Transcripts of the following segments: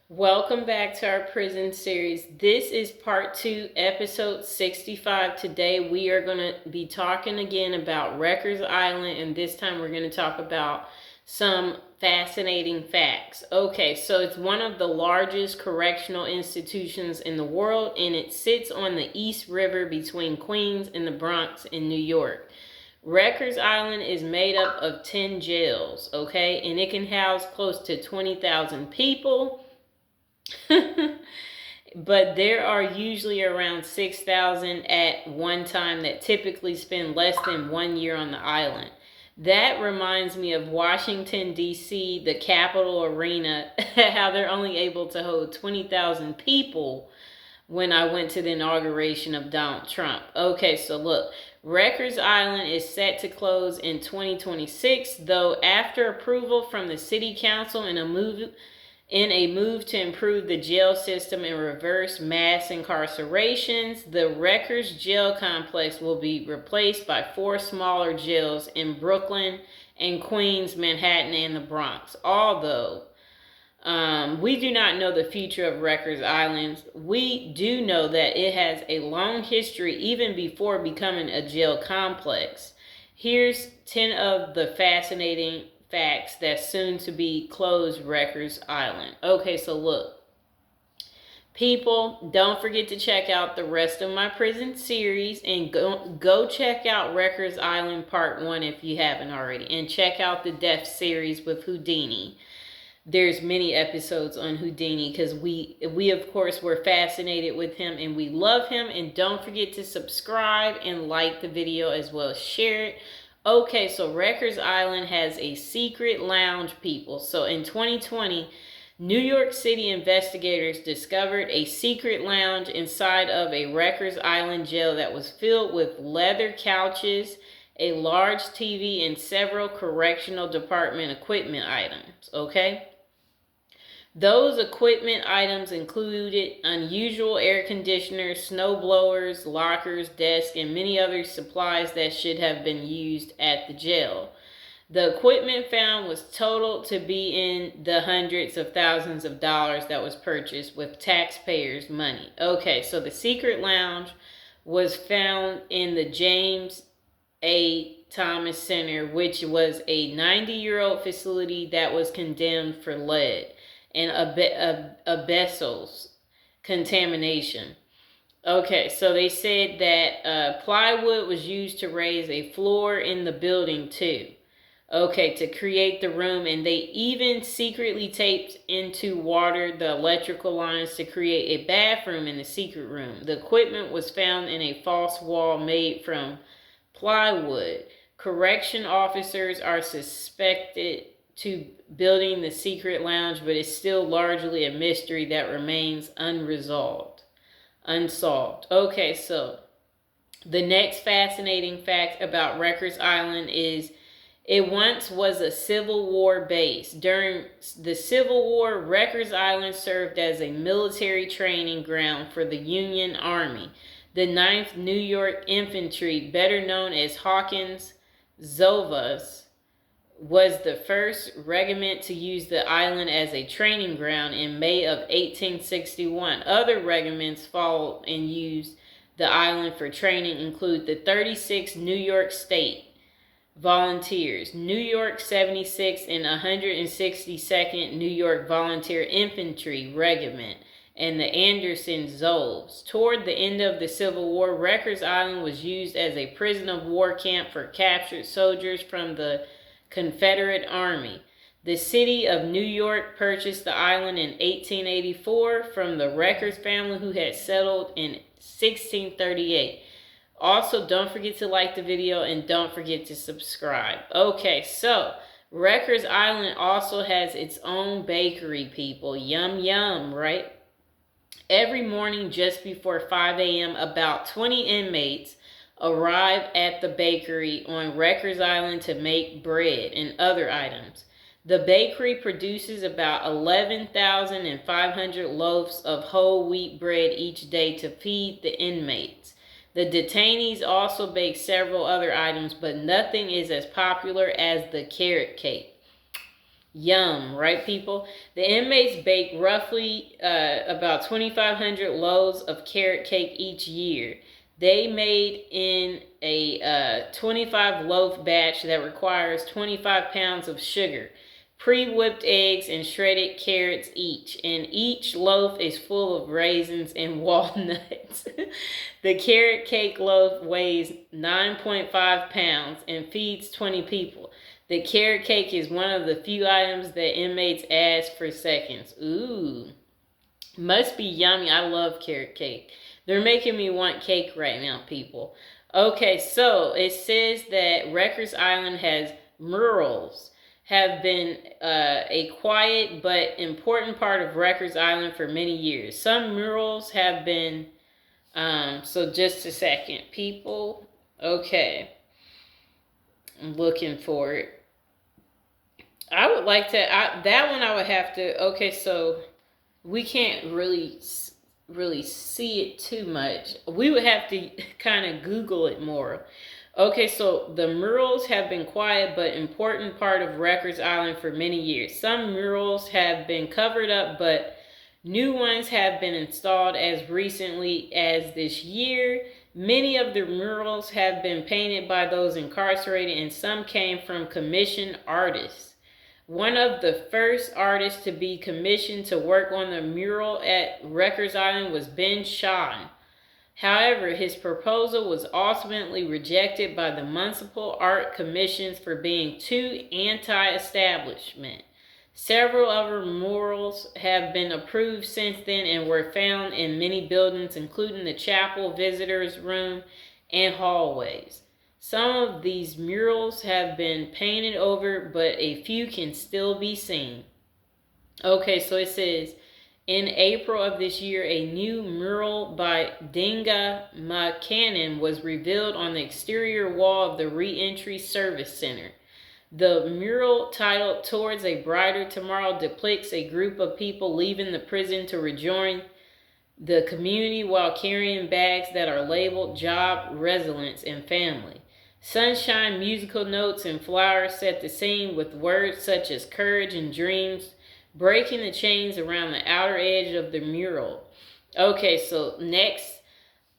Welcome back to our prison series. This is part 2, episode 65. Today we are going to be talking again about Rikers Island, and this time we're going to talk about some fascinating facts. Okay, so it's one of the largest correctional institutions in the world, and it sits on the East River between Queens and the Bronx in New York. Rikers Island is made up of 10 jails, okay, and it can house close to 20,000 people. But there are usually around 6,000 at one time that typically spend less than 1 year on the island. That reminds me of Washington, D.C., the Capitol Arena, how they're only able to hold 20,000 people when I went to the inauguration of Donald Trump. Okay, so look, Rikers Island is set to close in 2026, though after approval from the city council in a move to improve the jail system and reverse mass incarcerations, the Rikers jail complex will be replaced by 4 smaller jails in Brooklyn and Queens, Manhattan, and the Bronx. Although we do not know the future of Rikers Island, we do know that it has a long history even before becoming a jail complex. Here's 10 of the fascinating facts that's soon to be closed Rikers Island. Okay, so look. People, don't forget to check out the rest of my prison series and go check out Rikers Island Part 1 if you haven't already. And check out the Death series with Houdini. There's many episodes on Houdini because we of course were fascinated with him and we love him. And don't forget to subscribe and like the video as well as share it. Okay, so Rikers Island has a secret lounge, people. So in 2020, New York City investigators discovered a secret lounge inside of a Rikers Island jail that was filled with leather couches, a large TV, and several correctional department equipment items, okay? Those equipment items included unusual air conditioners, snow blowers, lockers, desks, and many other supplies that should have been used at the jail. The equipment found was totaled to be in the hundreds of thousands of dollars that was purchased with taxpayers' money. Okay, so the secret lounge was found in the James A. Thomas Center, which was a 90-year-old facility that was condemned for lead and asbestos contamination. Okay, so they said that plywood was used to raise a floor in the building too. Okay, to create the room, and they even secretly taped into water the electrical lines to create a bathroom in the secret room. The equipment was found in a false wall made from plywood. Correction officers are suspected to building the secret lounge, but it's still largely a mystery that remains unsolved. Okay, so the next fascinating fact about Rikers Island is it once was a Civil War base. During the Civil War, Rikers Island served as a military training ground for the Union Army. The 9th New York Infantry, better known as Hawkins Zovas, was the first regiment to use the island as a training ground in May of 1861. Other regiments followed and used the island for training include the 36th New York State Volunteers, New York 76th and 162nd New York Volunteer Infantry Regiment, and the Anderson Zolves. Toward the end of the Civil War, Rikers Island was used as a prison of war camp for captured soldiers from the Confederate Army. The city of New York purchased the island in 1884 from the Rikers family who had settled in 1638. Also, don't forget to like the video and don't forget to subscribe. Okay, so Rikers Island also has its own bakery, people. Yum, yum, right? Every morning just before 5 a.m., about 20 inmates arrive at the bakery on Rikers Island to make bread and other items. The bakery produces about 11,500 loaves of whole wheat bread each day to feed the inmates. The detainees also bake several other items, but nothing is as popular as the carrot cake. Yum, right, people? The inmates bake roughly about 2,500 loaves of carrot cake each year. They made in a 25 loaf batch that requires 25 pounds of sugar, pre-whipped eggs, and shredded carrots each. And each loaf is full of raisins and walnuts. The carrot cake loaf weighs 9.5 pounds and feeds 20 people. The carrot cake is one of the few items that inmates ask for seconds. Ooh. Must be yummy. I love carrot cake. They're making me want cake right now, people. Okay, so it says that Rikers Island has murals. Have been a quiet but important part of Rikers Island for many years. Some murals have been... so just a second, people. Okay. I'm looking for it. I would like to, that one I would have to, okay, so we can't really see it too much. We would have to kind of Google it more. Okay, so the murals have been quiet but important part of Rikers Island for many years. Some murals have been covered up, but new ones have been installed as recently as this year. Many of the murals have been painted by those incarcerated, and some came from commissioned artists. One of the first artists to be commissioned to work on the mural at Rikers Island was Ben Shahn. However, his proposal was ultimately rejected by the municipal art commissions for being too anti-establishment. Several other murals have been approved since then and were found in many buildings, including the chapel, visitors' room, and hallways. Some of these murals have been painted over, but a few can still be seen. Okay, so it says, in April of this year, a new mural by Dinga McCannon was revealed on the exterior wall of the Reentry Service Center. The mural, titled Towards a Brighter Tomorrow, depicts a group of people leaving the prison to rejoin the community while carrying bags that are labeled Job, Resilience, and Family. Sunshine, musical notes, and flowers set the scene with words such as courage and dreams, breaking the chains around the outer edge of the mural. Okay, so next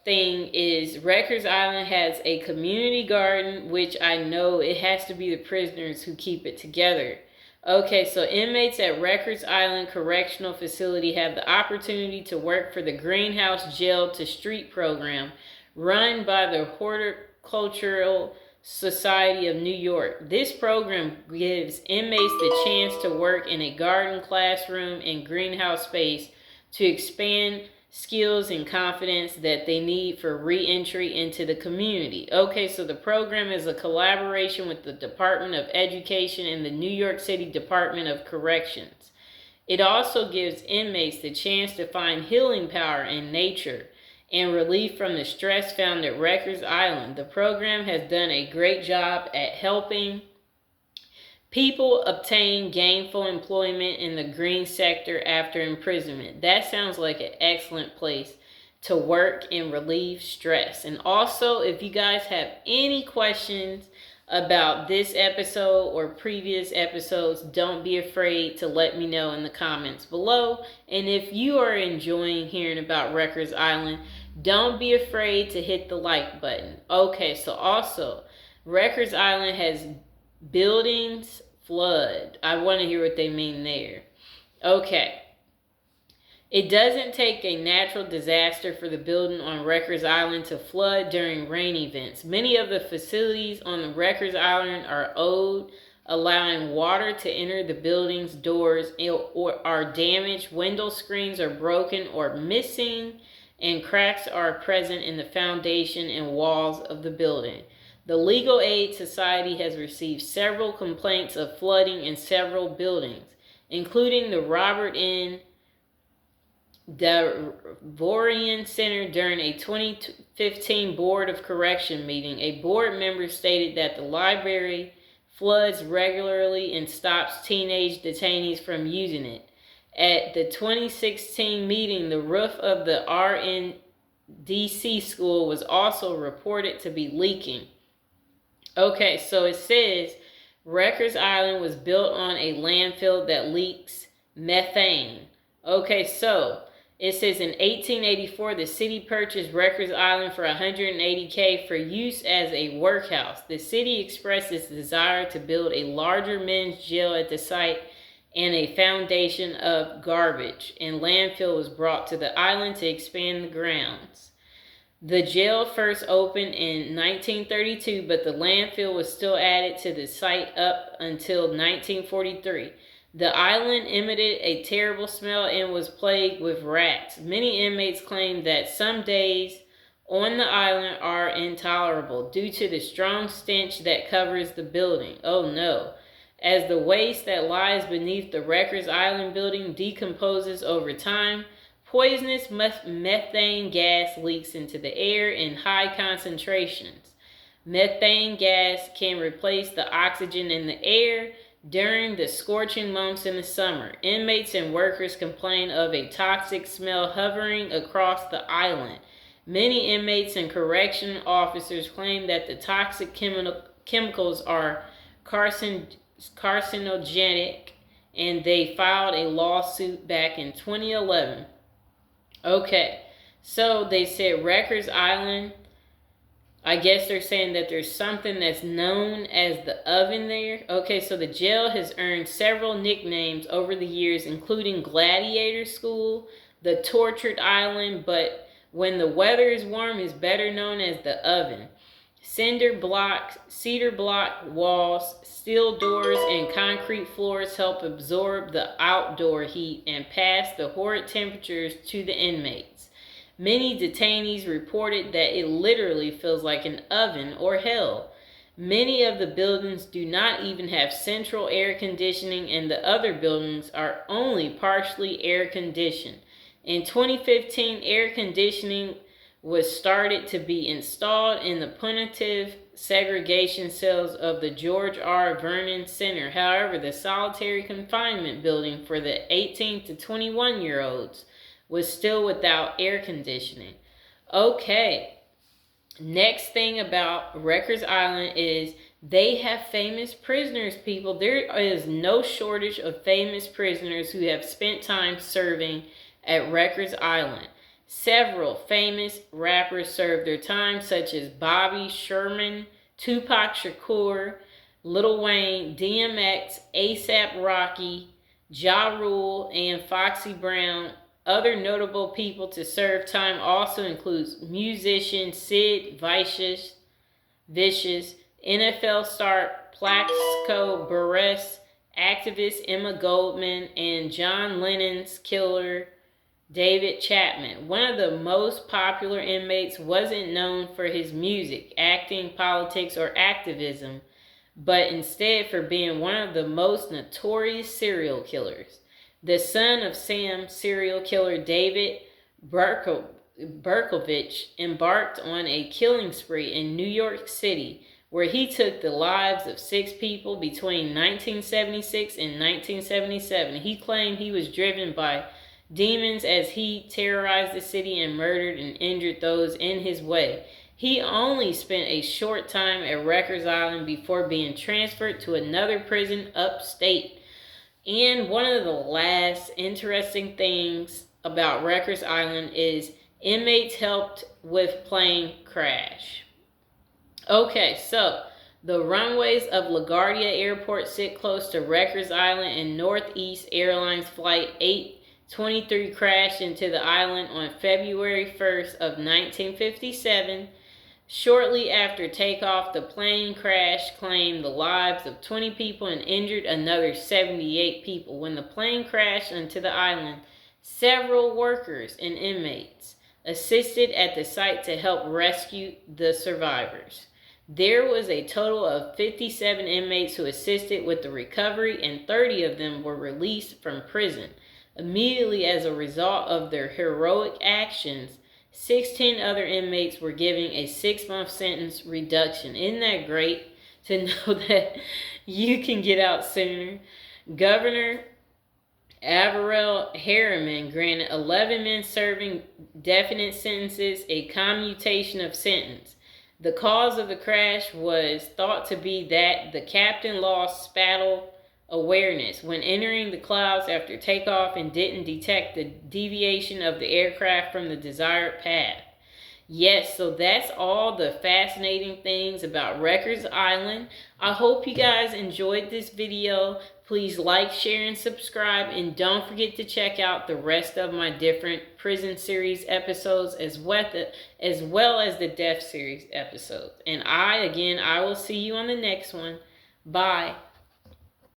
thing is Rikers Island has a community garden, which I know it has to be the prisoners who keep it together. Okay, so inmates at Rikers Island Correctional Facility have the opportunity to work for the Greenhouse Jail to Street program run by the Horticultural Society of New York. This program gives inmates the chance to work in a garden, classroom, and greenhouse space to expand skills and confidence that they need for re-entry into the community. Okay, so the program is a collaboration with the Department of Education and the New York City Department of Corrections. It also gives inmates the chance to find healing power in nature and relief from the stress found at Rikers Island. The program has done a great job at helping people obtain gainful employment in the green sector after imprisonment. That sounds like an excellent place to work and relieve stress. And also, if you guys have any questions about this episode or previous episodes, don't be afraid to let me know in the comments below. And if you are enjoying hearing about Rikers Island, don't be afraid to hit the like button. Okay, so also, Rikers Island has buildings flood. I want to hear what they mean there. Okay. It doesn't take a natural disaster for the building on Rikers Island to flood during rain events. Many of the facilities on the Rikers Island are old, allowing water to enter the building's doors or are damaged. Window screens are broken or missing, and cracks are present in the foundation and walls of the building. The Legal Aid Society has received several complaints of flooding in several buildings, including the Robert N. Davorian Center during a 2015 Board of Correction meeting. A board member stated that the library floods regularly and stops teenage detainees from using it. At the 2016 meeting, the roof of the RNDC school was also reported to be leaking. Okay, so it says Rikers Island was built on a landfill that leaks methane. Okay, so it says in 1884, the city purchased Rikers Island for $180K for use as a workhouse. The city expressed its desire to build a larger men's jail at the site, and a foundation of garbage and landfill was brought to the island to expand the grounds. The jail first opened in 1932, but the landfill was still added to the site up until 1943. The island emitted a terrible smell and was plagued with rats. Many inmates claim that some days on the island are intolerable due to the strong stench that covers the building. Oh no. As the waste that lies beneath the Rikers Island building decomposes over time, poisonous methane gas leaks into the air in high concentrations. Methane gas can replace the oxygen in the air during the scorching months in the summer. Inmates and workers complain of a toxic smell hovering across the island. Many inmates and correction officers claim that the toxic chemicals are carcinogenic, and they filed a lawsuit back in 2011. Okay, so they said Rikers Island, I guess they're saying that there's something that's known as the oven there. Okay, so the jail has earned several nicknames over the years, including Gladiator School, the Tortured Island, but when the weather is warm, it's better known as the oven. Cedar block walls, steel doors, and concrete floors help absorb the outdoor heat and pass the horrid temperatures to the inmates. Many detainees reported that it literally feels like an oven or hell. Many of the buildings do not even have central air conditioning, and the other buildings are only partially air conditioned. In 2015, air conditioning was started to be installed in the punitive segregation cells of the George R. Vernon Center. However, the solitary confinement building for the 18 to 21-year-olds was still without air conditioning. Okay, next thing about Rikers Island is they have famous prisoners, people. There is no shortage of famous prisoners who have spent time serving at Rikers Island. Several famous rappers served their time, such as Bobby Sherman, Tupac Shakur, Lil Wayne, DMX, ASAP Rocky, Ja Rule, and Foxy Brown. Other notable people to serve time also includes musician Sid Vicious, NFL star Plaxico Burress, activist Emma Goldman, and John Lennon's killer David Chapman. One of the most popular inmates wasn't known for his music, acting, politics, or activism, but instead for being one of the most notorious serial killers. The son of Sam, serial killer David Berkovich embarked on a killing spree in New York City, where he took the lives of 6 people between 1976 and 1977. He claimed he was driven by demons as he terrorized the city and murdered and injured those in his way. He only spent a short time at Rikers Island before being transferred to another prison upstate. And one of the last interesting things about Rikers Island is inmates helped with plane crash. Okay, so the runways of LaGuardia Airport sit close to Rikers Island, and Northeast Airlines Flight 823 crashed into the island on February 1st of 1957. Shortly after takeoff, the plane crash claimed the lives of 20 people and injured another 78 people. When the plane crashed onto the island, several workers and inmates assisted at the site to help rescue the survivors. There was a total of 57 inmates who assisted with the recovery, and 30 of them were released from prison. Immediately as a result of their heroic actions, 16 other inmates were given a 6-month sentence reduction. Isn't that great to know that you can get out sooner? Governor Averell Harriman granted 11 men serving definite sentences a commutation of sentence. The cause of the crash was thought to be that the captain lost spatial awareness when entering the clouds after takeoff and didn't detect the deviation of the aircraft from the desired path. Yes, so that's all the fascinating things about Rikers Island. I hope you guys enjoyed this video. Please like, share, and subscribe. And don't forget to check out the rest of my different prison series episodes as well as the death series episodes. And I will see you on the next one. Bye.